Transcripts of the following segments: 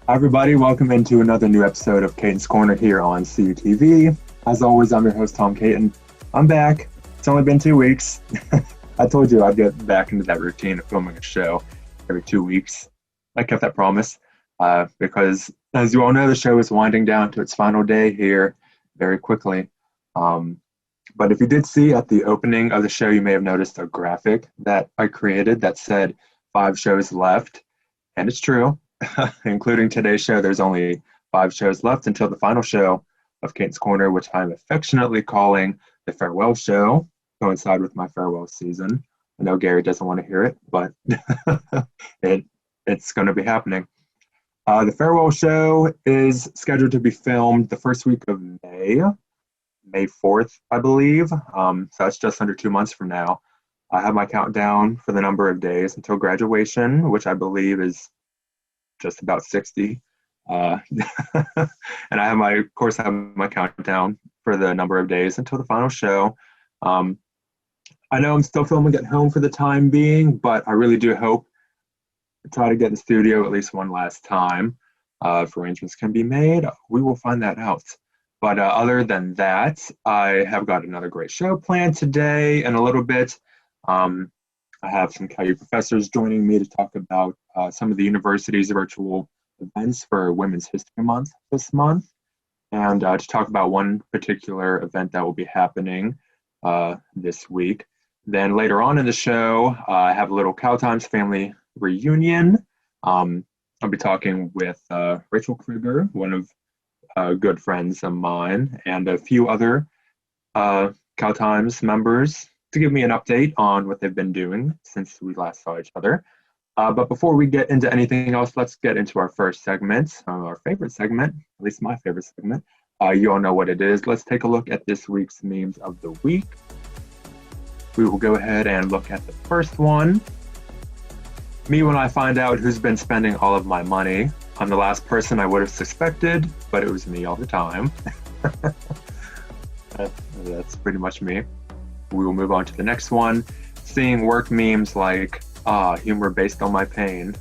Hi, everybody. Welcome into another new episode of Caton's Corner here on CUTV. As always, I'm your host, Tom Caton. I'm back. It's only been 2 weeks. I told you I'd get back into that routine of filming a show every 2 weeks. I kept that promise because, as you all know, the show is winding down to its final day here very quickly. But if you did see at the opening of the show, you may have noticed a graphic that I created that said 5 shows left. And it's true. Including today's show, there's only 5 shows left until the final show of Caton's Corner, which I'm affectionately calling the farewell show, coincide with my farewell season. I know Gary doesn't want to hear it, but it's going to be happening. The farewell show is scheduled to be filmed the first week of May 4th, I believe. So that's just under 2 months from now. I have my countdown for the number of days until graduation, which I believe is just about 60. And I have my countdown for the number of days until the final show. I know I'm still filming at home for the time being, but I really do hope to try to get in the studio at least one last time. If arrangements can be made, we will find that out. But other than that, I have got another great show planned today in a little bit. I have some CalU professors joining me to talk about some of the university's virtual events for Women's History Month this month, and to talk about one particular event that will be happening this week. Then later on in the show, I have a little Cal Times family reunion. I'll be talking with Rachel Krieger, one of good friends of mine, and a few other Cal Times members to give me an update on what they've been doing since we last saw each other. But before we get into anything else, let's get into our first segment, our favorite segment, at least my favorite segment. You all know what it is. Let's take a look at this week's memes of the week. We will go ahead and look at the first one. Me when I find out who's been spending all of my money. I'm the last person I would have suspected, but it was me all the time. That's pretty much me. We will move on to the next one. Seeing work memes like, humor based on my pain.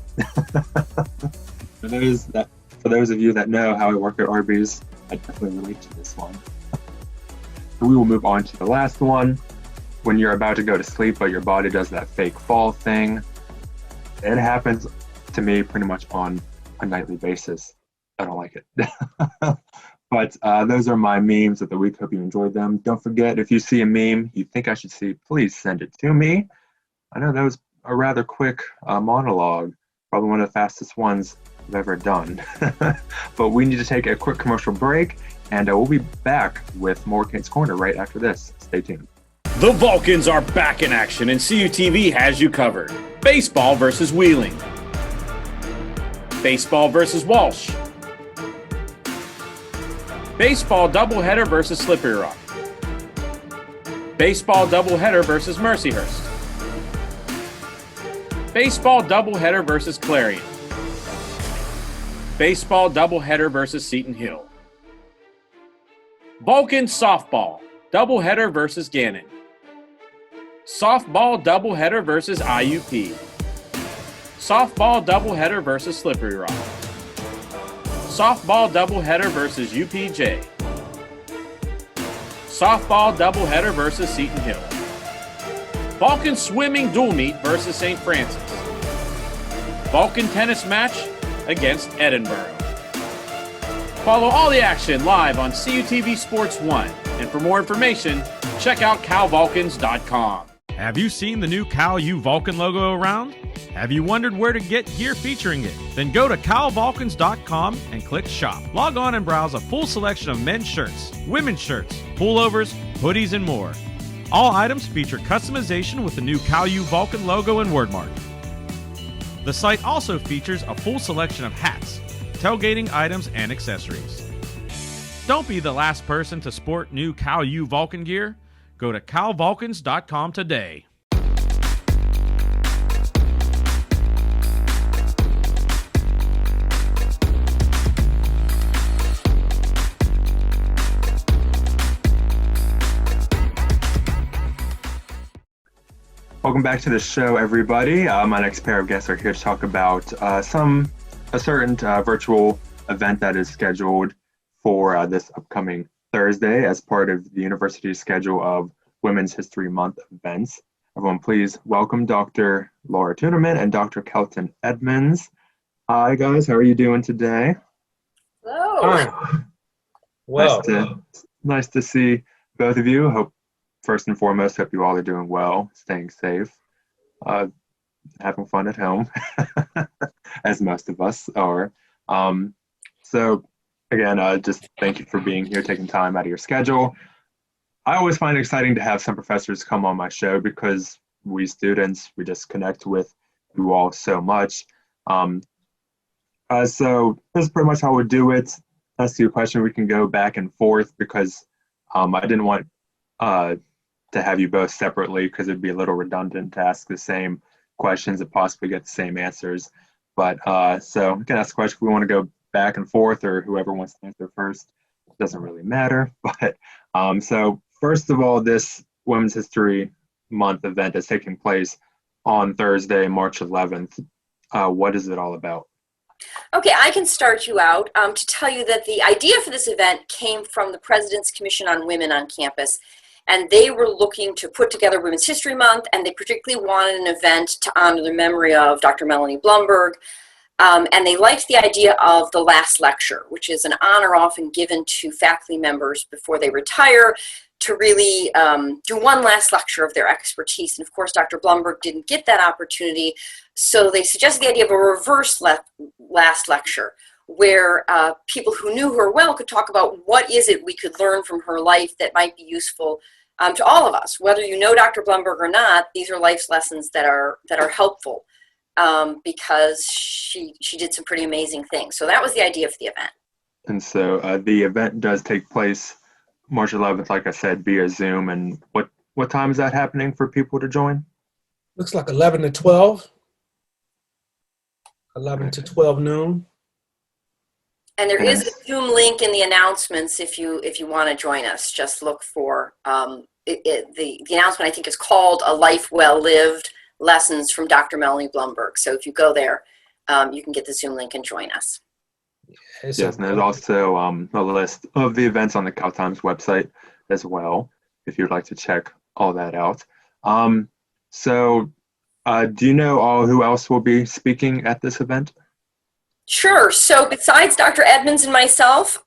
For those of you that know how I work at Arby's, I definitely relate to this one. So we will move on to the last one. When you're about to go to sleep, but your body does that fake fall thing. It happens to me pretty much on a nightly basis. I don't like it. But those are my memes of the week. Hope you enjoyed them. Don't forget, if you see a meme you think I should see, please send it to me. I know that was a rather quick monologue, probably one of the fastest ones I've ever done. But we need to take a quick commercial break, and we'll be back with more Caton's Corner right after this. Stay tuned. The Vulcans are back in action, and CUTV has you covered. Baseball versus Wheeling. Baseball versus Walsh. Baseball doubleheader versus Slippery Rock. Baseball doubleheader versus Mercyhurst. Baseball doubleheader versus Clarion. Baseball doubleheader versus Seton Hill. Vulcan softball doubleheader versus Gannon. Softball doubleheader versus IUP. Softball doubleheader versus Slippery Rock. Softball doubleheader versus UPJ. Softball doubleheader versus Seton Hill. Vulcan swimming dual meet versus St. Francis. Vulcan tennis match against Edinburgh. Follow all the action live on CUTV Sports 1. And for more information, check out calvulcans.com. Have you seen the new CalU Vulcan logo around? Have you wondered where to get gear featuring it? Then go to calvulcans.com and click shop. Log on and browse a full selection of men's shirts, women's shirts, pullovers, hoodies, and more. All items feature customization with the new CalU Vulcan logo and wordmark. The site also features a full selection of hats, tailgating items, and accessories. Don't be the last person to sport new CalU Vulcan gear. Go to calvulcans.com today. Welcome back to the show, everybody. My next pair of guests are here to talk about some a certain virtual event that is scheduled for this upcoming Thursday as part of the university's schedule of Women's History Month events. Everyone, please welcome Dr. Laura Tunerman and Dr. Kelton Edmonds. Hi, guys. How are you doing today? Hello. Hi. Well, Nice to see both of you. Hope first and foremost, hope you all are doing well, staying safe, having fun at home, as most of us are. So again, just thank you for being here, taking time out of your schedule. I always find it exciting to have some professors come on my show because we students, we just connect with you all so much. So this is pretty much how we do it. Ask you a question, we can go back and forth because I didn't want to have you both separately because it'd be a little redundant to ask the same questions and possibly get the same answers. But so we can ask a question if we want to go back and forth, or whoever wants to answer first. It doesn't really matter. But so first of all, this Women's History Month event is taking place on Thursday, March 11th. What is it all about? Okay, I can start you out to tell you that the idea for this event came from the President's Commission on Women on campus. And they were looking to put together Women's History Month, and they particularly wanted an event to honor the memory of Dr. Melanie Blumberg. And they liked the idea of the last lecture, which is an honor often given to faculty members before they retire to really do one last lecture of their expertise. And of course, Dr. Blumberg didn't get that opportunity, so they suggested the idea of a reverse last lecture, where people who knew her well could talk about what is it we could learn from her life that might be useful to all of us. Whether you know Dr. Blumberg or not, these are life's lessons that are helpful because she did some pretty amazing things. So that was the idea for the event. And so the event does take place March 11th, like I said, via Zoom. And what time is that happening for people to join? looks like 11 to 12. 11 to 12 noon. And there is a Zoom link in the announcements if you want to join us. Just look for the announcement. I think is called "A Life Well Lived: Lessons from Dr. Melanie Blumberg." So if you go there, you can get the Zoom link and join us. Yes, and there's also a list of the events on the Cal Times website as well, if you'd like to check all that out. So do you know who else will be speaking at this event? Sure. So besides Dr. Edmonds and myself,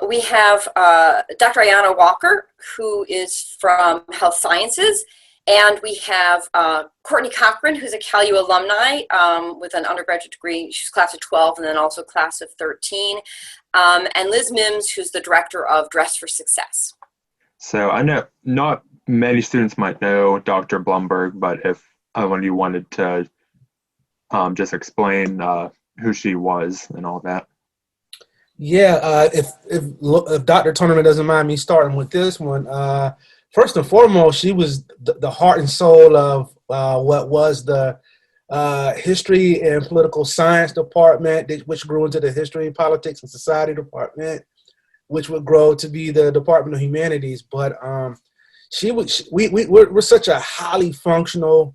we have Dr. Ayanna Walker, who is from Health Sciences, and we have Courtney Cochran, who's a CalU alumni with an undergraduate degree. She's class of 12 and then also class of 13, and Liz Mims, who's the director of Dress for Success. So I know not many students might know Dr. Blumberg, but if one of you wanted to just explain who she was and all that. Yeah, if Dr. Tunerman doesn't mind me starting with this one, first and foremost, she was the heart and soul of what was the History and Political Science Department, which grew into the History, Politics, and Society Department, which would grow to be the Department of Humanities. But we're such a highly functional,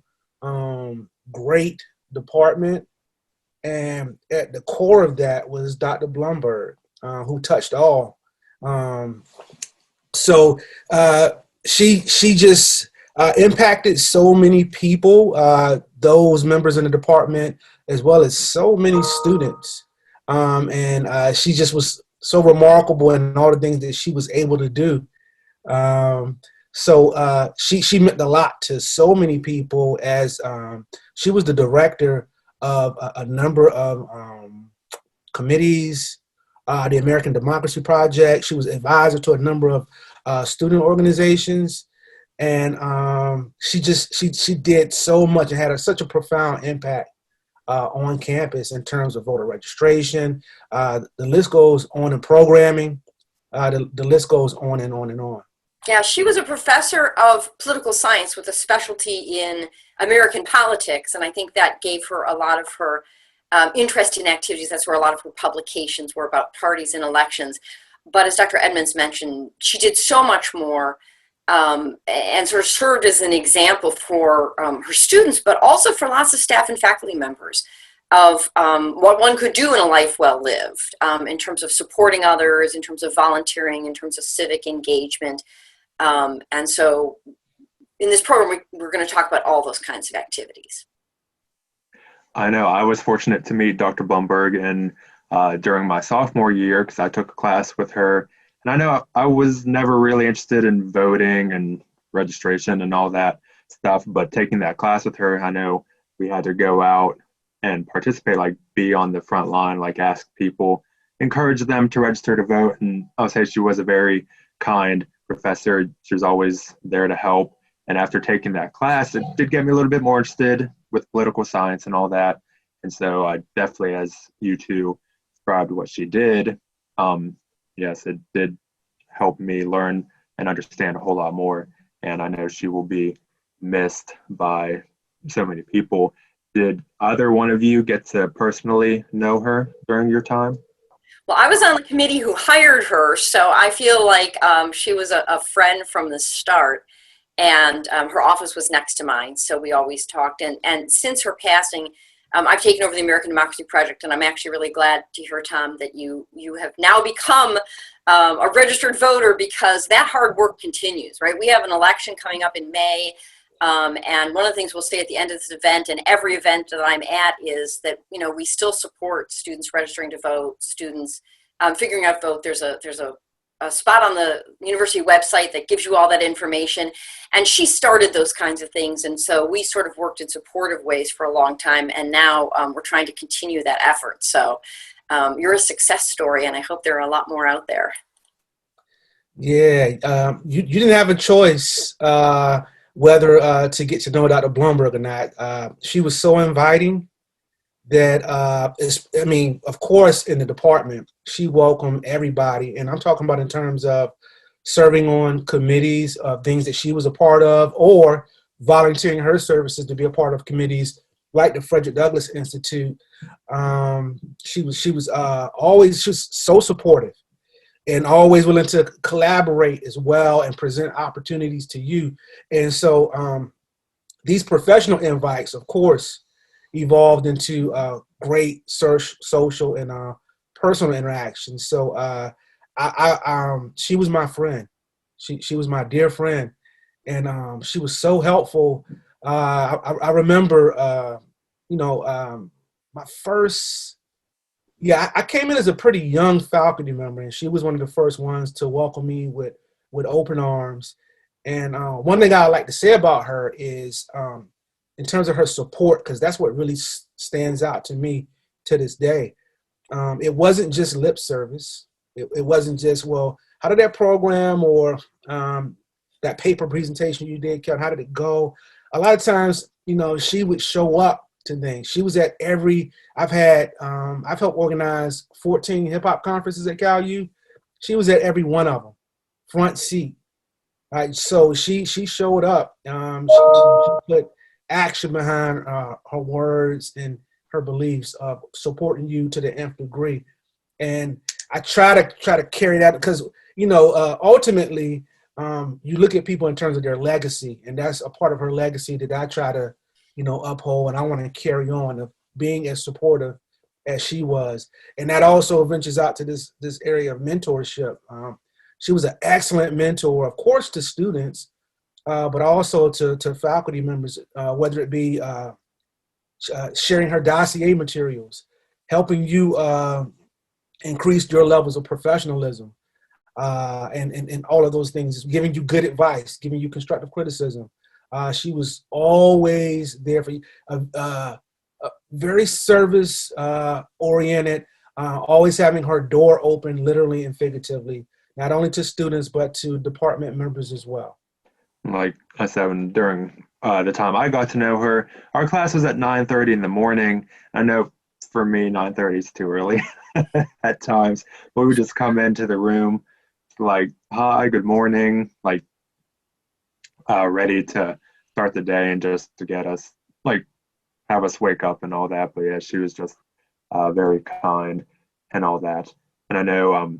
great department. And at the core of that was Dr. Blumberg, who touched all. So she just impacted so many people, those members in the department, as well as so many students. And she just was so remarkable in all the things that she was able to do. So she meant a lot to so many people, as she was the director of a number of committees, the American Democracy Project. She was advisor to a number of student organizations, and she did so much and had such a profound impact on campus in terms of voter registration. The list goes on in programming. The list goes on and on and on. Yeah, she was a professor of political science with a specialty in American politics, and I think that gave her a lot of her interest in activities. That's where a lot of her publications were about parties and elections. But as Dr. Edmonds mentioned, she did so much more and sort of served as an example for her students, but also for lots of staff and faculty members. of what one could do in a life well lived, in terms of supporting others, in terms of volunteering, in terms of civic engagement. And so in this program, we're going to talk about all those kinds of activities. I know I was fortunate to meet Dr. Blumberg during my sophomore year because I took a class with her. And I know I was never really interested in voting and registration and all that stuff, but taking that class with her, I know we had to go out and participate, like be on the front line, like ask people, encourage them to register to vote. And I'll say she was a very kind professor. She was always there to help. And after taking that class, it did get me a little bit more interested with political science and all that. And so I definitely, as you two described what she did, yes, it did help me learn and understand a whole lot more. And I know she will be missed by so many people. Did either one of you get to personally know her during your time? Well, I was on the committee who hired her, so I feel like she was a friend from the start. And her office was next to mine, so we always talked. And since her passing, I've taken over the American Democracy Project, and I'm actually really glad to hear, Tom, that you have now become a registered voter, because that hard work continues, right? We have an election coming up in May, and one of the things we'll say at the end of this event, and every event that I'm at, is that, you know, we still support students registering to vote, students figuring out vote. There's a spot on the university website that gives you all that information, and she started those kinds of things, and so we sort of worked in supportive ways for a long time, and now we're trying to continue that effort. So you're a success story, and I hope there are a lot more out there. Yeah, you didn't have a choice whether to get to know Dr. Blumberg or not. She was so inviting that, I mean, of course, in the department, she welcomed everybody. And I'm talking about in terms of serving on committees of things that she was a part of, or volunteering her services to be a part of committees like the Frederick Douglass Institute. She was always just so supportive and always willing to collaborate as well and present opportunities to you. And so these professional invites, of course, evolved into great social and personal interactions. So she was my friend. She was my dear friend, and she was so helpful. I remember, my first. Yeah, I came in as a pretty young faculty member, and she was one of the first ones to welcome me with open arms. And one thing I like to say about her is, in terms of her support, because that's what really stands out to me to this day. It wasn't just lip service. It wasn't just, well, how did that program or that paper presentation you did, Caton, how did it go? A lot of times, she would show up to things. She was at every, I've helped organize 14 hip hop conferences at Cal U. She was at every one of them, front seat. Right, so she showed up. She put action behind her words and her beliefs of supporting you to the nth degree. And I try to carry that because, ultimately, you look at people in terms of their legacy, and that's a part of her legacy that I try to, uphold, and I want to carry on of being as supportive as she was. And that also ventures out to this area of mentorship. She was an excellent mentor, of course, to students, but also to faculty members, whether it be sharing her dossier materials, helping you increase your levels of professionalism, and all of those things, giving you good advice, giving you constructive criticism. She was always there for you, very service oriented, always having her door open, literally and figuratively, not only to students, but to department members as well. Like I said, during the time I got to know her, our class was at 9:30 in the morning. I know for me, 9:30 is too early at times, but we would just come into the room like, hi, good morning, like ready to start the day and just to get us, like, have us wake up and all that. But yeah, she was just very kind and all that. And I know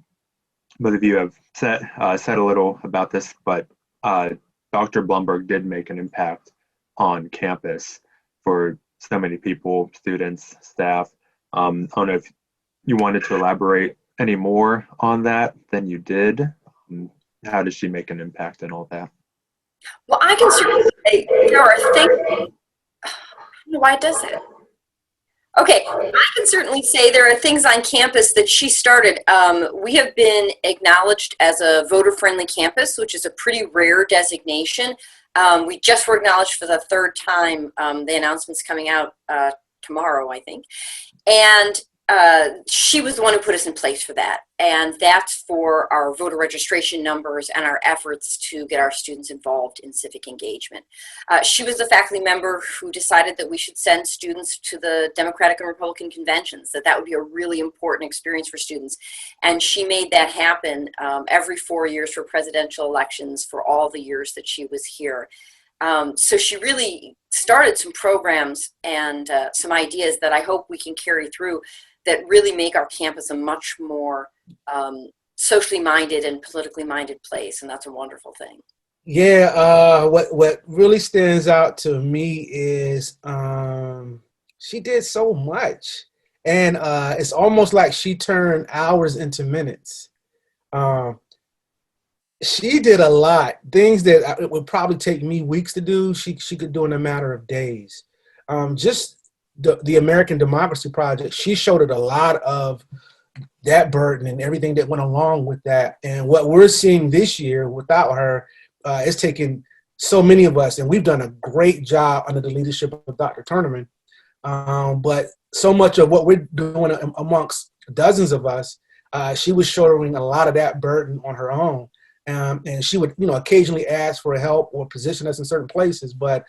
both of you have said a little about this, but Dr. Blumberg did make an impact on campus for so many people, students, staff. I don't know if you wanted to elaborate any more on that than you did. How does she make an impact and all that? Well, I can certainly say there are things. I don't know why it does that. Okay, I can certainly say there are things on campus that she started. We have been acknowledged as a voter-friendly campus, which is a pretty rare designation. We just were acknowledged for the third time. The announcement's coming out tomorrow, I think. And she was the one who put us in place for that. And that's for our voter registration numbers and our efforts to get our students involved in civic engagement. She was the faculty member who decided that we should send students to the Democratic and Republican conventions, that would be a really important experience for students. And she made that happen every 4 years for presidential elections for all the years that she was here. So she really started some programs and some ideas that I hope we can carry through that really make our campus a much more socially minded and politically minded place, and that's a wonderful thing. Yeah, what really stands out to me is she did so much, and it's almost like she turned hours into minutes. She did a lot, things that it would probably take me weeks to do. She could do in a matter of days. Just the American Democracy Project, she showed it a lot of that burden and everything that went along with that. And what we're seeing this year without her, it's taken so many of us, and we've done a great job under the leadership of Dr. Turnerman. But so much of what we're doing amongst dozens of us, she was shouldering a lot of that burden on her own. And she would, occasionally ask for help or position us in certain places, but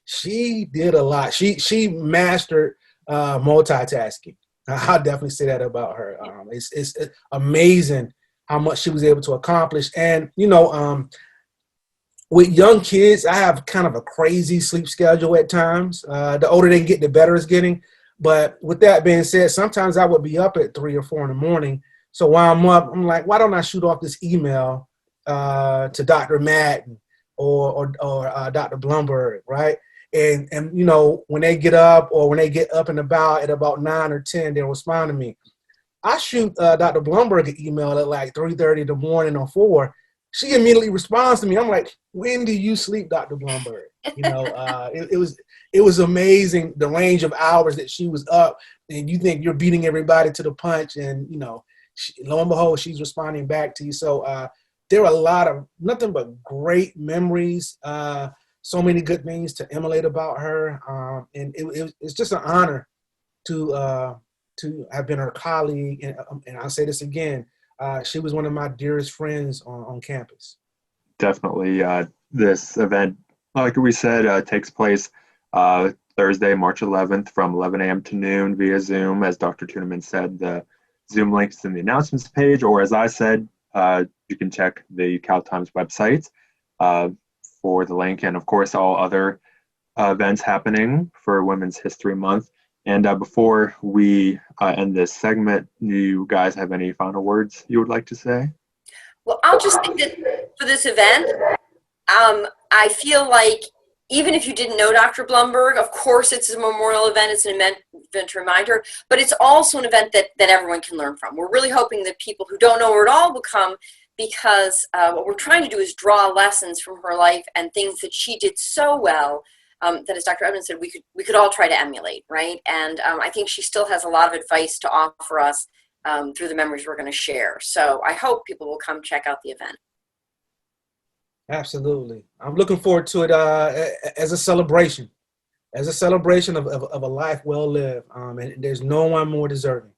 she did a lot. She mastered multitasking. I'll definitely say that about her. It's amazing how much she was able to accomplish. And, with young kids, I have kind of a crazy sleep schedule at times. The older they get, the better it's getting. But with that being said, sometimes I would be up at 3 or 4 in the morning. So while I'm up, I'm like, why don't I shoot off this email to Dr. Madden or Dr. Blumberg, right? And when they get up or when they get up and about at about 9 or 10, they'll respond to me. I shoot Dr. Blumberg an email at like 3:30 in the morning or 4. She immediately responds to me. I'm like, when do you sleep, Dr. Blumberg? It was amazing the range of hours that she was up, and you think you're beating everybody to the punch, and lo and behold, she's responding back to you. So there are a lot of nothing but great memories, so many good things to emulate about her, and it's just an honor to have been her colleague. And I'll say this again, she was one of my dearest friends on campus. Definitely. This event, like we said, takes place Thursday, March 11th from 11 a.m. to noon via Zoom. As Dr. Tuneman said, the Zoom link is in the announcements page, or as I said, you can check the Cal Times website for the link, and of course all other events happening for Women's History Month. And before we end this segment, you guys have any final words you would like to say? Well, I'll just think that for this event, I feel like even if you didn't know Dr. Blumberg, of course it's a memorial event, it's an event to remind her, but it's also an event that everyone can learn from. We're really hoping that people who don't know her at all will come, because what we're trying to do is draw lessons from her life and things that she did so well that, as Dr. Edmonds said, we could all try to emulate, right? And I think she still has a lot of advice to offer us through the memories we're going to share. So I hope people will come check out the event. Absolutely. I'm looking forward to it as a celebration of a life well lived. And there's no one more deserving.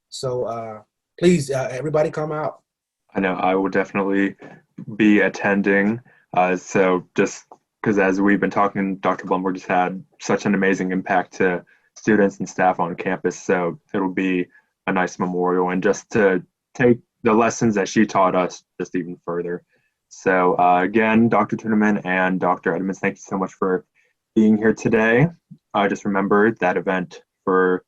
So please, everybody come out. I know I will definitely be attending. So just because as we've been talking, Dr. Blumberg has had such an amazing impact to students and staff on campus. So it'll be a nice memorial, and just to take the lessons that she taught us just even further. So again, Dr. Tuneman and Dr. Edmonds, thank you so much for being here today. Just remember that event to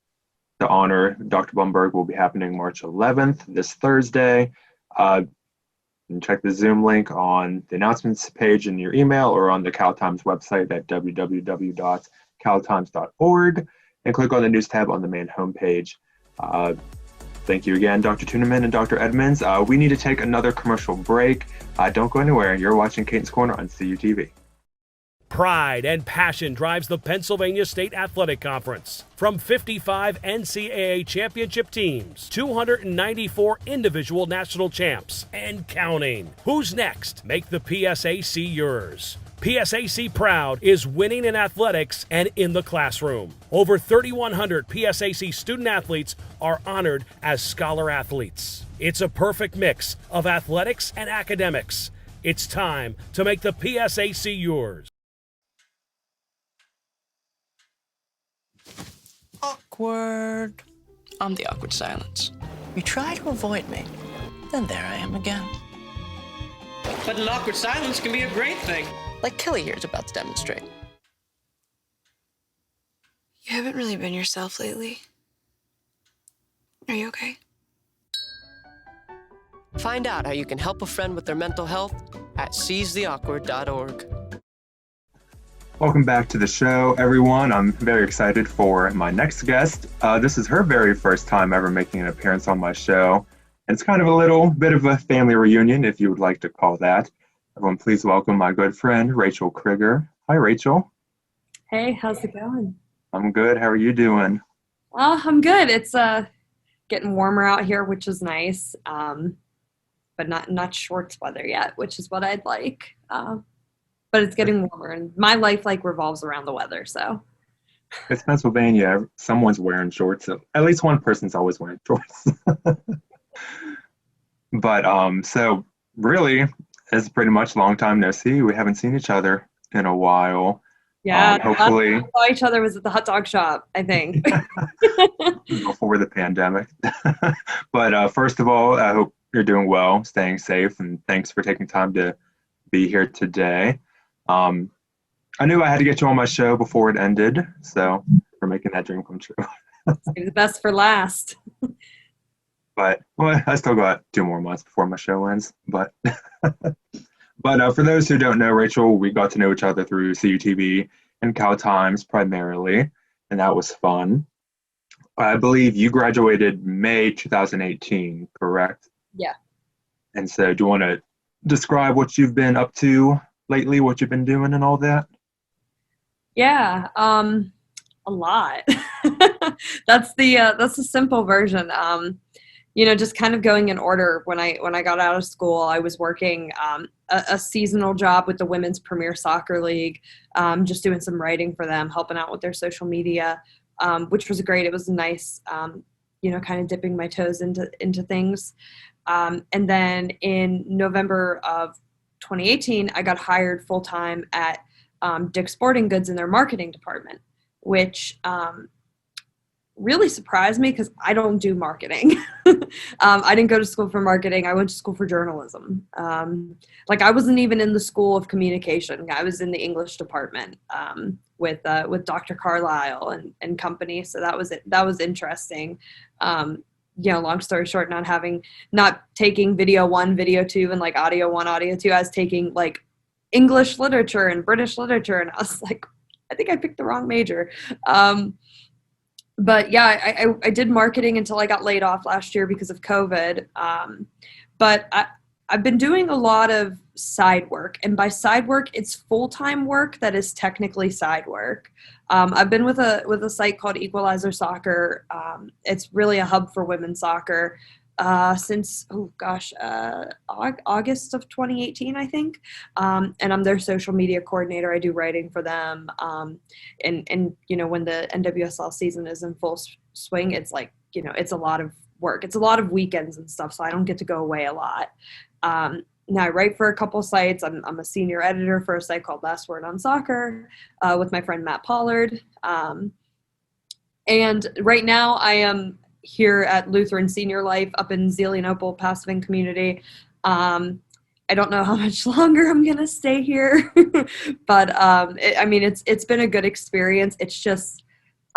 honor Dr. Blumberg will be happening March 11th, this Thursday. And check the Zoom link on the announcements page in your email or on the Cal Times website at www.caltimes.edu. caltimes.org and click on the news tab on the main homepage. Thank you again, Dr. Tuneman and Dr. Edmonds. We need to take another commercial break. Don't go anywhere. You're watching Caton's Corner on CUTV. Pride and passion drives the Pennsylvania State Athletic Conference. From 55 NCAA championship teams, 294 individual national champs, and counting. Who's next? Make the PSAC yours. PSAC Proud is winning in athletics and in the classroom. Over 3,100 PSAC student athletes are honored as scholar athletes. It's a perfect mix of athletics and academics. It's time to make the PSAC yours. Awkward. I'm the awkward silence. You try to avoid me, then there I am again. But an awkward silence can be a great thing. Like Kelly here is about to demonstrate. You haven't really been yourself lately. Are you okay? Find out how you can help a friend with their mental health at seizetheawkward.org. Welcome back to the show, everyone. I'm very excited for my next guest. This is her very first time ever making an appearance on my show. And it's kind of a little bit of a family reunion, if you would like to call that. Everyone, please welcome my good friend, Rachel Krieger. Hi, Rachel. Hey, how's it going? I'm good. How are you doing? Well, I'm good. It's getting warmer out here, which is nice, but not shorts weather yet, which is what I'd like. But it's getting warmer, and my life revolves around the weather. So it's Pennsylvania. Someone's wearing shorts. At least one person's always wearing shorts. But so really, it's pretty much long time no see. We haven't seen each other in a while. Yeah, hopefully we saw each other was at the hot dog shop, I think. Before the pandemic. But first of all, I hope you're doing well, staying safe, and thanks for taking time to be here today. I knew I had to get you on my show before it ended, so for making that dream come true. Save the best for last. But well, I still got 2 more months before my show ends. But for those who don't know, Rachel, we got to know each other through CUTV and Cal Times primarily, and that was fun. I believe you graduated May 2018, correct? Yeah. And so do you want to describe what you've been up to lately, what you've been doing and all that? Yeah, a lot. That's the simple version. Just kind of going in order. When I got out of school, I was working a seasonal job with the Women's Premier Soccer League, just doing some writing for them, helping out with their social media, which was great. It was nice, kind of dipping my toes into things. And then in November of 2018, I got hired full-time at Dick's Sporting Goods in their marketing department, which really surprised me because I don't do marketing. I didn't go to school for marketing. I went to school for journalism. I wasn't even in the school of communication. I was in the English department with Dr. Carlisle and company. So that was interesting. Long story short, not taking video 1, video 2, and audio 1, audio 2. I was taking English literature and British literature, and I was like, I think I picked the wrong major. But yeah, I did marketing until I got laid off last year because of COVID. But I've been doing a lot of side work, and by side work, it's full-time work that is technically side work. I've been with a site called Equalizer Soccer. It's really a hub for women's soccer since August of 2018, I think. And I'm their social media coordinator. I do writing for them. And when the NWSL season is in full swing, it's it's a lot of work. It's a lot of weekends and stuff, so I don't get to go away a lot. Now I write for a couple sites. I'm a senior editor for a site called Last Word on Soccer with my friend Matt Pollard. And right now I am here at Lutheran Senior Life up in Zelienople, Passavant community. I don't know how much longer I'm going to stay here, but it's been a good experience. It's just,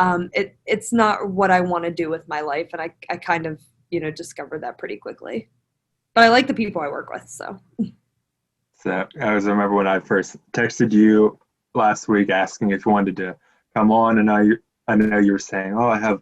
it's not what I want to do with my life. And I kind of, discovered that pretty quickly. But I like the people I work with, so. So I remember when I first texted you last week asking if you wanted to come on, and I know you were saying, oh, I have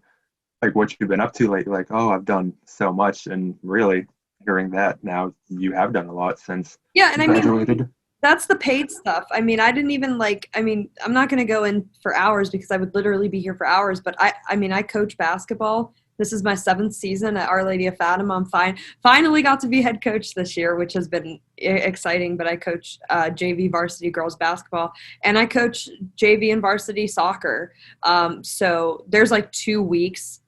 like what you've been up to lately. Like, oh, I've done so much, and really hearing that now, you have done a lot since Yeah, and you I mean, graduated. that's the paid stuff. I mean, I didn't even I'm not going to go in for hours because I would literally be here for hours, but I mean, I coach basketball. This is my 7th season at Our Lady of Fatima. I'm finally got to be head coach this year, which has been exciting, but I coach JV varsity girls basketball, and I coach JV and varsity soccer. So there's like 2 weeks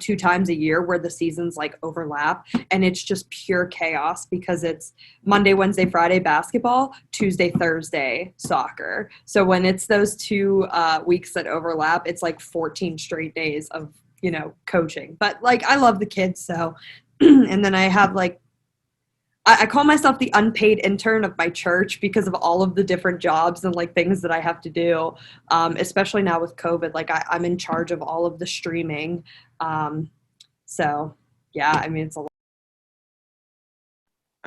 2 times a year where the seasons like overlap, and it's just pure chaos because it's Monday, Wednesday, Friday basketball, Tuesday, Thursday soccer. So when it's those 2 weeks that overlap, it's like 14 straight days of, coaching. But like, I love the kids. So, and then I have like, I call myself the unpaid intern of my church because of all of the different jobs and like things that I have to do, especially now with COVID. Like I'm in charge of all of the streaming. So yeah, I mean, it's a lot.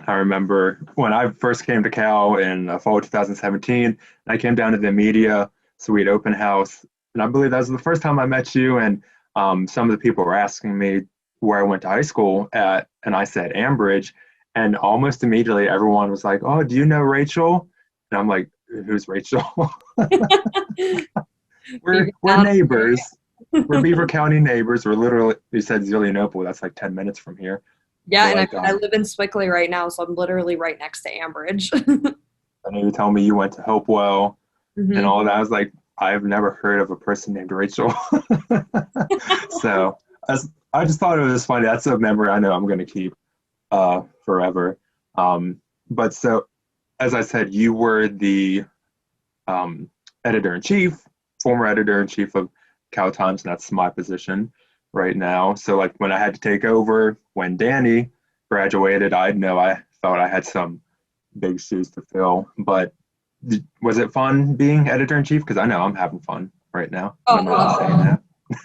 I remember when I first came to Cal in fall of 2017, and I came down to the media suite open house, and I believe that was the first time I met you. And some of the people were asking me where I went to high school at, and I said Ambridge, and almost immediately everyone was like, "Oh, do you know Rachel?" And I'm like, "Who's Rachel?" we're neighbors. We're Beaver County neighbors. We're literally, you said Zelienople, that's like 10 minutes from here. Yeah, So, and like, I live in Swickley right now, so I'm literally right next to Ambridge. I know you told me you went to Hopewell Mhm. and all that. I was like, I've never heard of a person named Rachel. So I just thought it was funny. That's a memory I know I'm going to keep forever. But so, as I said, you were the editor-in-chief, former editor-in-chief of Cal Times, and that's my position right now. So like when I had to take over, when Danny graduated, I know I thought I had some big shoes to fill. But was it fun being editor-in-chief? Because I know I'm having fun right now. Oh, I'm not saying that.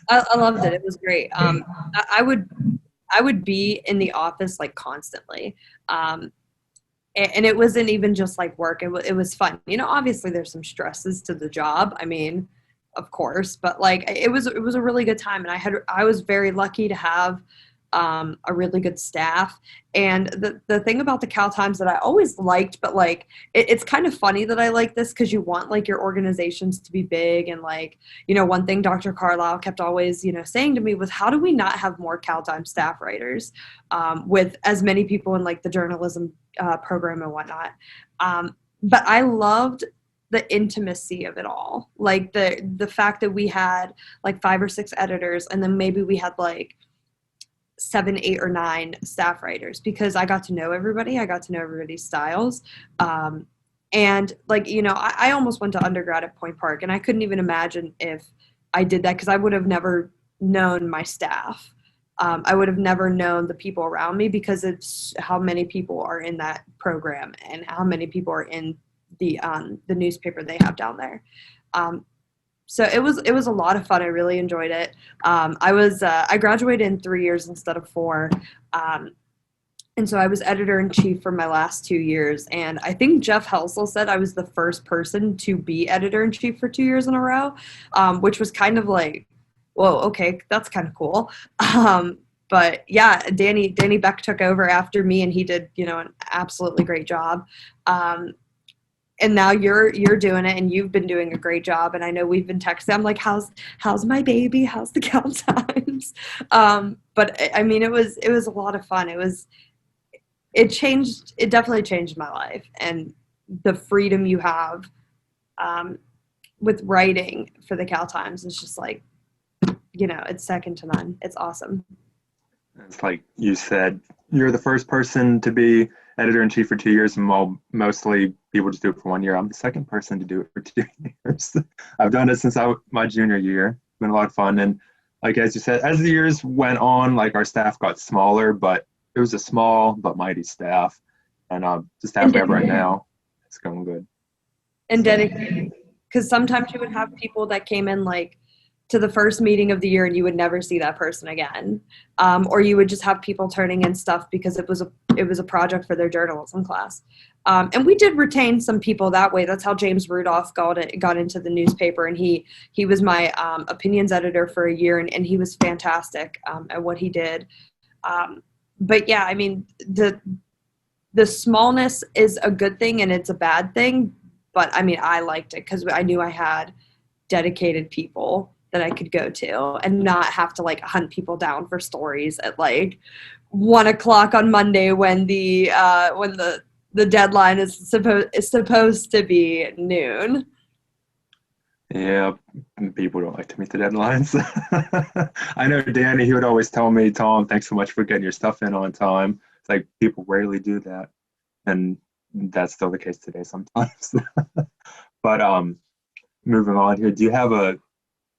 I loved it. It was great. I would be in the office like constantly. And it wasn't even just like work. It was fun. Obviously there's some stresses to the job. I mean, of course, but like it was a really good time, and I was very lucky to have a really good staff. And the thing about the Cal Times that I always liked, but like it's kind of funny that I like this because you want like your organizations to be big, and like one thing Dr. Carlisle kept always saying to me was, how do we not have more Cal Times staff writers with as many people in like the journalism program and whatnot. But I loved the intimacy of it all, like the fact that we had like 5 or 6 editors, and then maybe we had like 7, 8, or 9 staff writers, because I got to know everybody. I got to know everybody's styles. And like, I almost went to undergrad at Point Park, and I couldn't even imagine if I did that, because I would have never known my staff. I would have never known the people around me, because it's how many people are in that program and how many people are in the newspaper they have down there. So it was a lot of fun. I really enjoyed it. I graduated in 3 years instead of 4. And so I was editor-in-chief for my last 2 years. And I think Jeff Helsel said I was the first person to be editor-in-chief for 2 years in a row, which was kind of like, whoa, okay, that's kind of cool. But yeah, Danny Beck took over after me, and he did, an absolutely great job. And now you're doing it, and you've been doing a great job. And I know we've been texting. I'm like, how's my baby? How's the Cal Times? But I mean, it was a lot of fun. It definitely changed my life, and the freedom you have with writing for the Cal Times is just like, it's second to none. It's awesome. It's like you said, you're the first person to be editor-in-chief for 2 years, and while mostly people just do it for 1 year, I'm the second person to do it for 2 years. I've done it since my junior year. It's been a lot of fun. And like, as you said, as the years went on, like our staff got smaller, but it was a small but mighty staff. And the staff we have right now, it's going good. And dedicated, because sometimes you would have people that came in like to the first meeting of the year, and you would never see that person again. Or you would just have people turning in stuff because it was it was a project for their journalism class. And we did retain some people that way. That's how James Rudolph got into the newspaper, and he was my opinions editor for a year, and he was fantastic at what he did. But yeah, I mean, the smallness is a good thing and it's a bad thing, but I mean, I liked it because I knew I had dedicated people that I could go to and not have to like hunt people down for stories at like 1:00 on Monday when the deadline is supposed to be noon. Yeah, people don't like to meet the deadlines. I know Danny, he would always tell me, Tom, thanks so much for getting your stuff in on time. It's like people rarely do that. And that's still the case today sometimes. But moving on here, do you have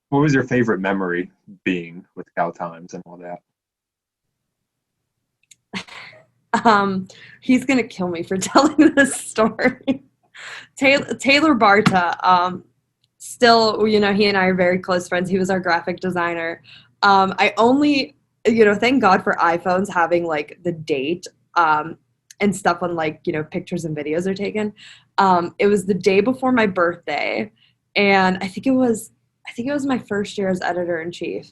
what was your favorite memory being with Cal Times and all that? He's gonna kill me for telling this story. Taylor Barta, still, he and I are very close friends. He was our graphic designer. I only, thank God for iPhones having like the date and stuff when like, pictures and videos are taken. It was the day before my birthday, and I think it was my first year as editor-in-chief.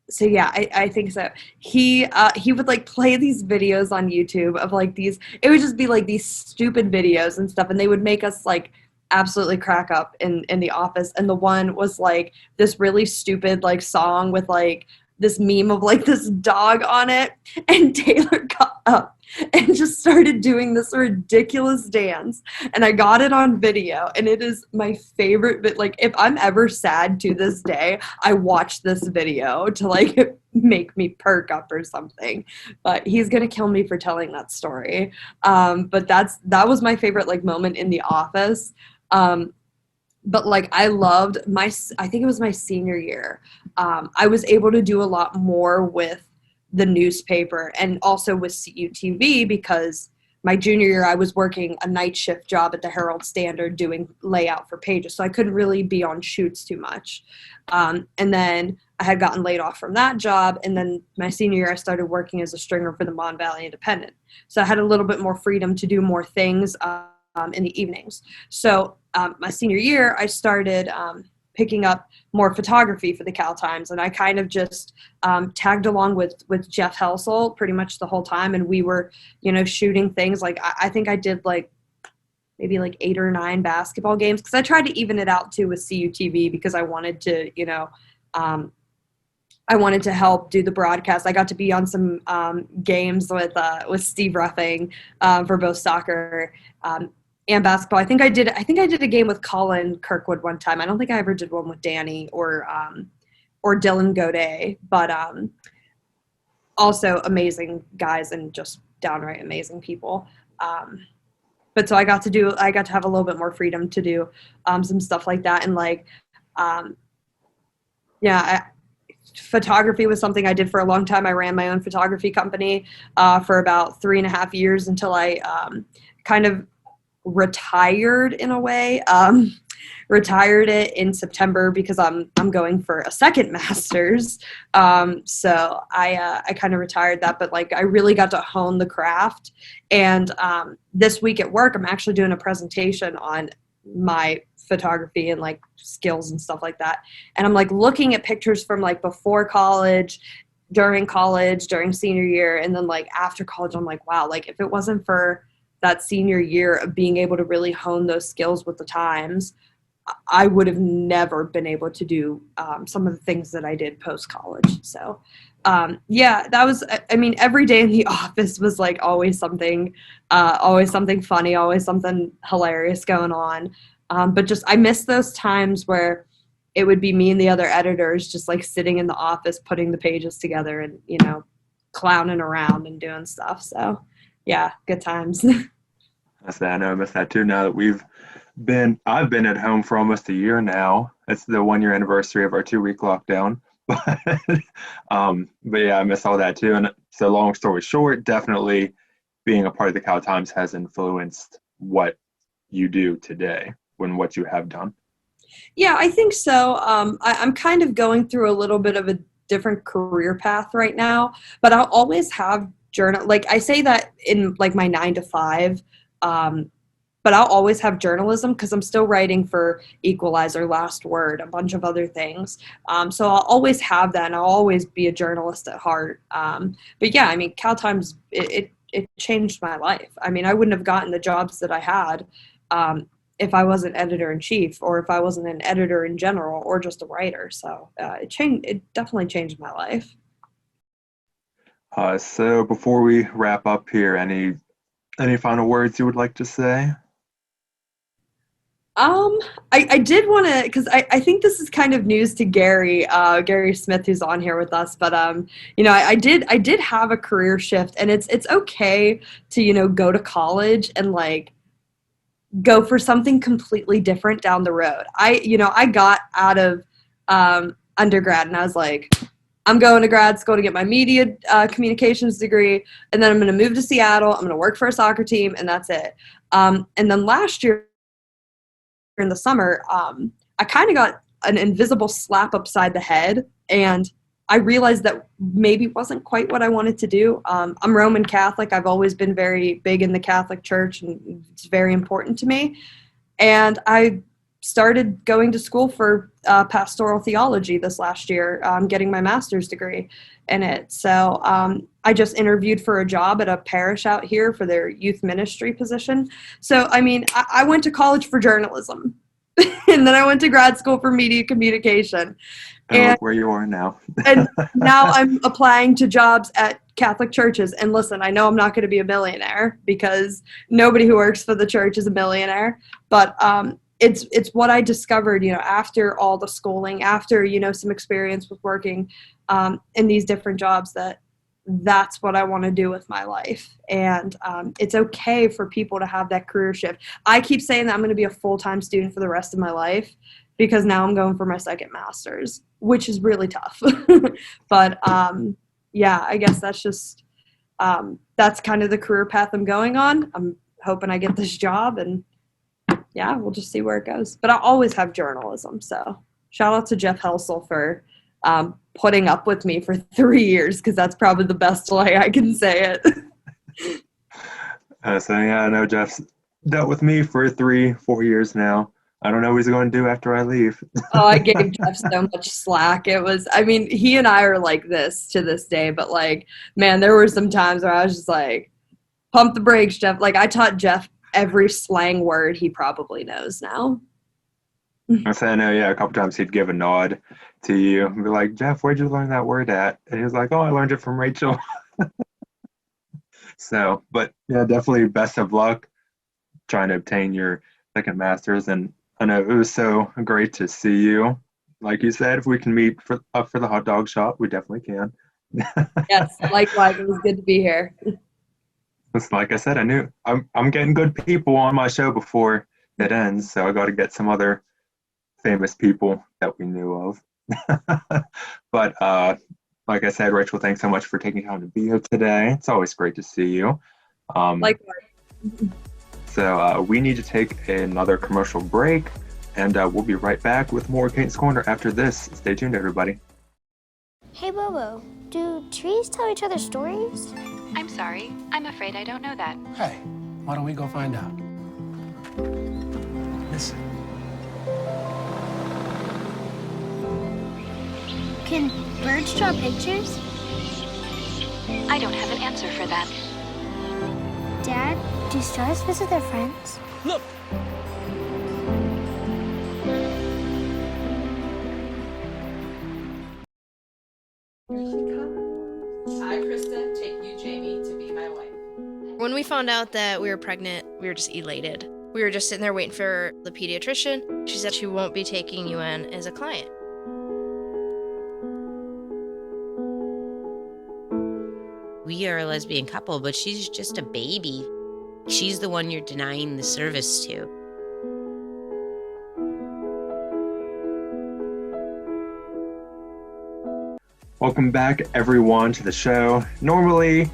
So yeah, I think so. He would like play these videos on YouTube of like it would just be like these stupid videos and stuff, and they would make us like absolutely crack up in the office. And the one was like this really stupid like song with like this meme of like this dog on it, and Taylor got up and just started doing this ridiculous dance, and I got it on video, and it is my favorite bit. Like if I'm ever sad to this day, I watch this video to like make me perk up or something. But he's gonna kill me for telling that story. But that was my favorite like moment in the office. But like I loved I think it was my senior year. I was able to do a lot more with the newspaper and also with CUTV because my junior year I was working a night shift job at the Herald Standard doing layout for pages, so I couldn't really be on shoots too much. And then I had gotten laid off from that job, and then my senior year I started working as a stringer for the Mon Valley Independent. So I had a little bit more freedom to do more things in the evenings. So my senior year I started picking up more photography for the Cal Times, and I kind of just tagged along with Jeff Helsel pretty much the whole time, and we were shooting things like I think I did like maybe like 8 or 9 basketball games, because I tried to even it out too with CUTV because I wanted to I wanted to help do the broadcast. I got to be on some games with Steve Ruffing for both soccer and basketball. I think I did a game with Colin Kirkwood one time. I don't think I ever did one with Danny or Dylan Godet, but also amazing guys and just downright amazing people. But so I got to have a little bit more freedom to do some stuff like that. And like, photography was something I did for a long time. I ran my own photography company for about 3.5 years until I kind of retired in a way. Retired it in September because I'm going for a second master's. So I kind of retired that, but like I really got to hone the craft. And this week at work, I'm actually doing a presentation on my photography and like skills and stuff like that. And I'm like looking at pictures from like before college, during senior year, and then like after college. I'm like, wow, like if it wasn't for that senior year of being able to really hone those skills with the Times, I would have never been able to do some of the things that I did post-college. So, that was, I mean, every day in the office was like always something funny, always something hilarious going on. But just, I miss those times where it would be me and the other editors just like sitting in the office, putting the pages together and, clowning around and doing stuff. So, yeah, good times. I know I miss that too. Now that I've been at home for almost a year now. It's the 1-year anniversary of our 2-week lockdown. But yeah, I miss all that too. And so long story short, definitely being a part of the Cal Times has influenced what you do today and what you have done. Yeah, I think so. I'm kind of going through a little bit of a different career path right now, but I'll always have journal. Like I say that in like my 9 to 5, but I'll always have journalism because I'm still writing for Equalizer, Last Word, a bunch of other things. So I'll always have that, and I'll always be a journalist at heart. But yeah, I mean, Cal Times, it changed my life. I mean, I wouldn't have gotten the jobs that I had if I wasn't editor-in-chief, or if I wasn't an editor in general, or just a writer. So it definitely changed my life. So before we wrap up here, any final words you would like to say? I did want to, because I think this is kind of news to Gary Smith, who's on here with us, but I did have a career shift, and it's okay to go to college and like go for something completely different down the road. I got out of undergrad and I was like, I'm going to grad school to get my media communications degree, and then I'm going to move to Seattle. I'm going to work for a soccer team, and that's it. And then last year in the summer, I kind of got an invisible slap upside the head, and I realized that maybe wasn't quite what I wanted to do. I'm Roman Catholic. I've always been very big in the Catholic Church, and it's very important to me. And I started going to school for pastoral theology this last year, getting my master's degree in it. So I just interviewed for a job at a parish out here for their youth ministry position. So, I mean, I went to college for journalism, and then I went to grad school for media communication. And look where you are now. And now I'm applying to jobs at Catholic churches. And listen, I know I'm not going to be a millionaire, because nobody who works for the church is a millionaire. But it's what I discovered, after all the schooling, after, some experience with working in these different jobs, that's what I want to do with my life. And it's okay for people to have that career shift. I keep saying that I'm going to be a full-time student for the rest of my life, because now I'm going for my second master's, which is really tough. But yeah, I guess that's just, that's kind of the career path I'm going on. I'm hoping I get this job, and yeah, we'll just see where it goes. But I always have journalism. So shout out to Jeff Helsel for putting up with me for 3 years, because that's probably the best way I can say it. So yeah, I know Jeff's dealt with me for 3-4 years now. I don't know what he's going to do after I leave. Oh, I gave Jeff so much slack. He and I are like this to this day, but like, man, there were some times where I was just like, pump the brakes, Jeff. Like, I taught Jeff every slang word he probably knows now. I know, yeah, a couple times he'd give a nod to you and be like, Jeff, where'd you learn that word at? And he was like, oh, I learned it from Rachel. So, but yeah, definitely best of luck trying to obtain your second master's. And I know it was so great to see you. Like you said, if we can meet for the hot dog shop, we definitely can. Yes, likewise. It was good to be here. Like I said, I'm getting good people on my show before it ends, so I got to get some other famous people that we knew of. But like I said, Rachel, thanks so much for taking time to be here today. It's always great to see you. Likewise. So we need to take another commercial break, and we'll be right back with more Caton's Corner after this. Stay tuned, everybody. Hey, Bobo, do trees tell each other stories? I'm sorry. I'm afraid I don't know that. Hey, why don't we go find out? Listen. Can birds draw pictures? I don't have an answer for that. Dad, do stars visit their friends? Look! I, Krista, take you, Jamie, to be my wife. When we found out that we were pregnant, we were just elated. We were just sitting there waiting for the pediatrician. She said she won't be taking you in as a client. We are a lesbian couple, but she's just a baby. She's the one you're denying the service to. Welcome back, everyone, to the show. Normally,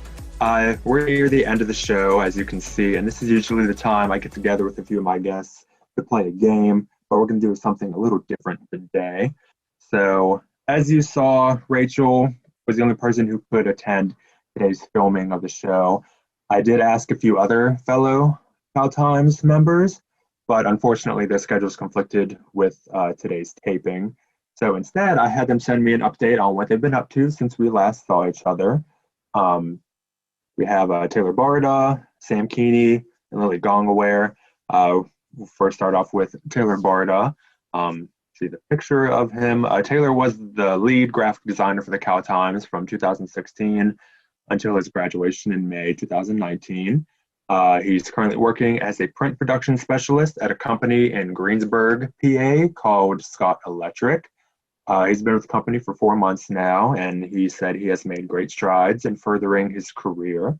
we're near the end of the show, as you can see, and this is usually the time I get together with a few of my guests to play a game, but we're going to do something a little different today. So, as you saw, Rachel was the only person who could attend today's filming of the show. I did ask a few other fellow Cal Times members, but unfortunately their schedules conflicted with today's taping. So instead, I had them send me an update on what they've been up to since we last saw each other. We have Taylor Barda, Sam Keaney, and Lily Gongoware. We'll first start off with Taylor Barda. See the picture of him. Taylor was the lead graphic designer for the Cal Times from 2016 until his graduation in May 2019. He's currently working as a print production specialist at a company in Greensburg, PA called Scott Electric. He's been with the company for 4 months now, and he said he has made great strides in furthering his career.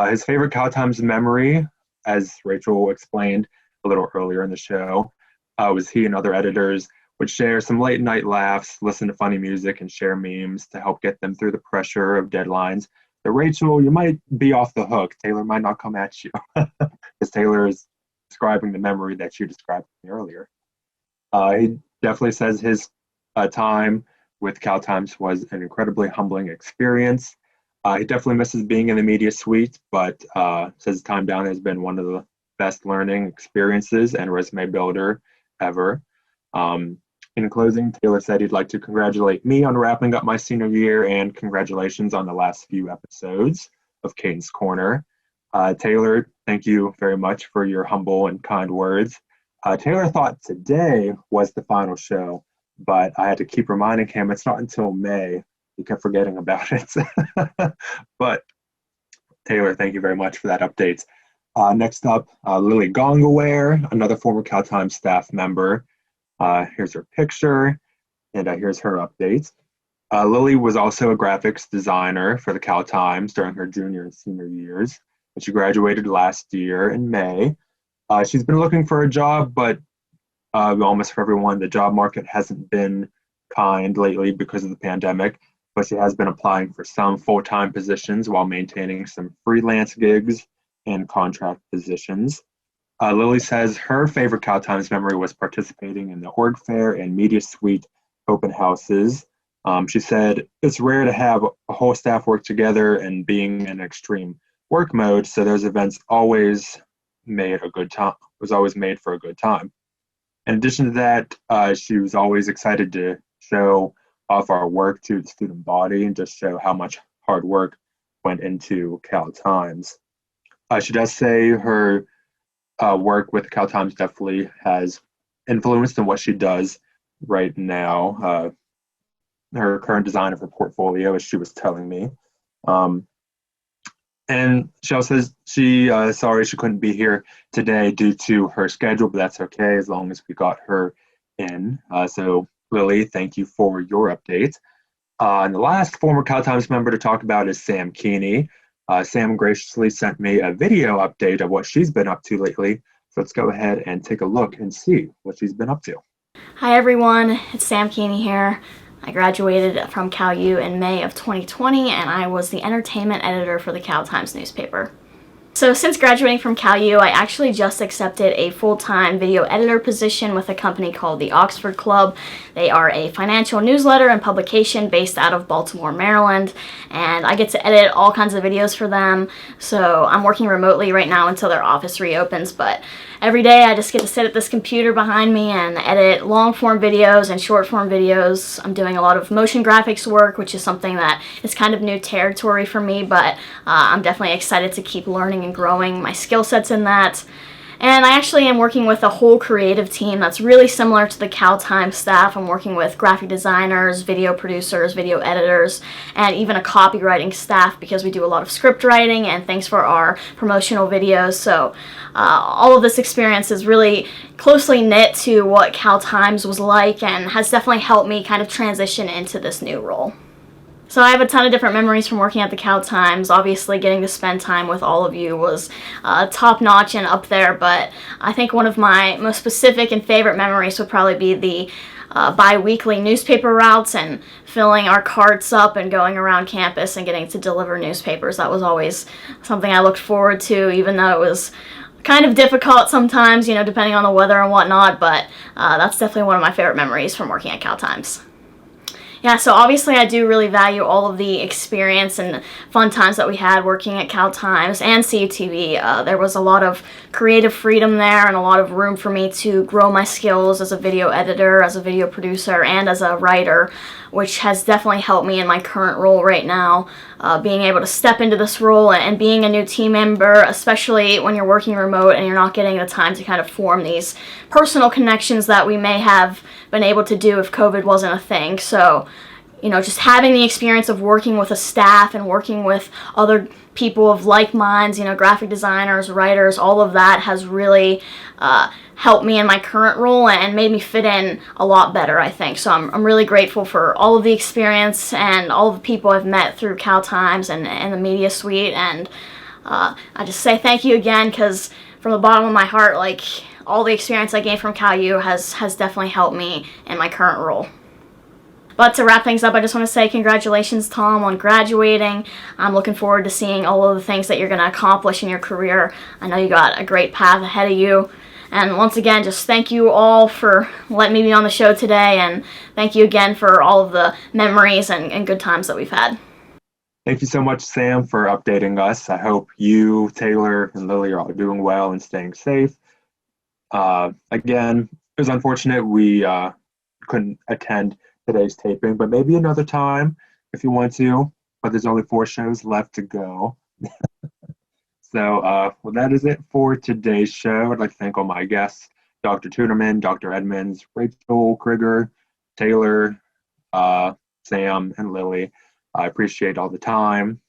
His favorite Cal Times memory, as Rachel explained a little earlier in the show, was he and other editors would share some late night laughs, listen to funny music, and share memes to help get them through the pressure of deadlines. So Rachel, you might be off the hook. Taylor might not come at you because Taylor is describing the memory that you described to me earlier. He definitely says his time with Cal Times was an incredibly humbling experience. He definitely misses being in the media suite, but says time down has been one of the best learning experiences and resume builder ever. In closing, Taylor said he'd like to congratulate me on wrapping up my senior year and congratulations on the last few episodes of Caton's Corner. Taylor, thank you very much for your humble and kind words. Taylor thought today was the final show, but I had to keep reminding him it's not until May. He kept forgetting about it. But Taylor, thank you very much for that update. Next up, Lily Gongoware, another former Cal Times staff member. Here's her picture, and here's her update. Lily was also a graphics designer for the Cal Times during her junior and senior years, and she graduated last year in May. She's been looking for a job, but almost for everyone, the job market hasn't been kind lately because of the pandemic, but she has been applying for some full-time positions while maintaining some freelance gigs and contract positions. Lily says her favorite Cal Times memory was participating in the org fair and media suite open houses. She said it's rare to have a whole staff work together and being in extreme work mode, so those events always made a good time. Was always made for a good time. In addition to that, she was always excited to show off our work to the student body and just show how much hard work went into Cal Times. She does say her work with Cal Times definitely has influenced in what she does right now. Her current design of her portfolio, as she was telling me. And she also says sorry she couldn't be here today due to her schedule, but that's okay as long as we got her in. So Lily, thank you for your update. And the last former Cal Times member to talk about is Sam Keaney. Sam graciously sent me a video update of what she's been up to lately. So let's go ahead and take a look and see what she's been up to. Hi everyone, it's Sam Keaney here. I graduated from Cal U in May of 2020 and I was the entertainment editor for the Cal Times newspaper. So since graduating from Cal U, I actually just accepted a full-time video editor position with a company called the Oxford Club. They are a financial newsletter and publication based out of Baltimore, Maryland, and I get to edit all kinds of videos for them. So I'm working remotely right now until their office reopens, but every day I just get to sit at this computer behind me and edit long-form videos and short-form videos. I'm doing a lot of motion graphics work, which is something that is kind of new territory for me, but I'm definitely excited to keep learning and growing my skill sets in that. And I actually am working with a whole creative team that's really similar to the Cal Times staff. I'm working with graphic designers, video producers, video editors, and even a copywriting staff because we do a lot of script writing and things for our promotional videos. So all of this experience is really closely knit to what Cal Times was like and has definitely helped me kind of transition into this new role. So I have a ton of different memories from working at the Cal Times. Obviously getting to spend time with all of you was top-notch and up there, but I think one of my most specific and favorite memories would probably be the bi-weekly newspaper routes and filling our carts up and going around campus and getting to deliver newspapers. That was always something I looked forward to, even though it was kind of difficult sometimes, you know, depending on the weather and whatnot, but that's definitely one of my favorite memories from working at Cal Times. Yeah, so obviously I do really value all of the experience and fun times that we had working at Cal Times and CUTV. There was a lot of creative freedom there and a lot of room for me to grow my skills as a video editor, as a video producer, and as a writer, which has definitely helped me in my current role right now. Being able to step into this role and being a new team member, especially when you're working remote and you're not getting the time to kind of form these personal connections that we may have been able to do if COVID wasn't a thing. So, just having the experience of working with a staff and working with other people of like minds, graphic designers, writers, all of that has really helped me in my current role and made me fit in a lot better, I think. So I'm really grateful for all of the experience and all of the people I've met through Cal Times and the media suite. And I just say thank you again, because from the bottom of my heart, all the experience I gained from Cal U has definitely helped me in my current role. But to wrap things up, I just want to say congratulations, Tom, on graduating. I'm looking forward to seeing all of the things that you're going to accomplish in your career. I know you got a great path ahead of you. And once again, just thank you all for letting me be on the show today, and thank you again for all of the memories and good times that we've had. Thank you so much, Sam, for updating us. I hope you, Taylor, and Lily are all doing well and staying safe. Again, it was unfortunate we couldn't attend today's taping, but maybe another time if you want to. But there's only 4 shows left to go. So, well, that is it for today's show. I'd like to thank all my guests, Dr. Tunerman, Dr. Edmonds, Rachel, Krieger, Taylor, Sam, and Lily. I appreciate all the time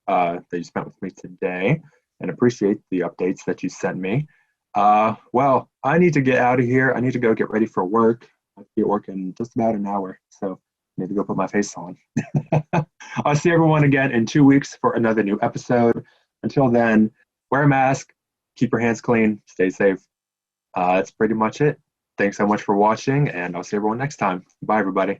that you spent with me today, and appreciate the updates that you sent me. Well, I need to get out of here. I need to go get ready for work. I'll be at work in just about an hour, so I need to go put my face on. I'll see everyone again in 2 weeks for another new episode. Until then, wear a mask, keep your hands clean, stay safe. That's pretty much it. Thanks so much for watching, and I'll see everyone next time. Bye, everybody.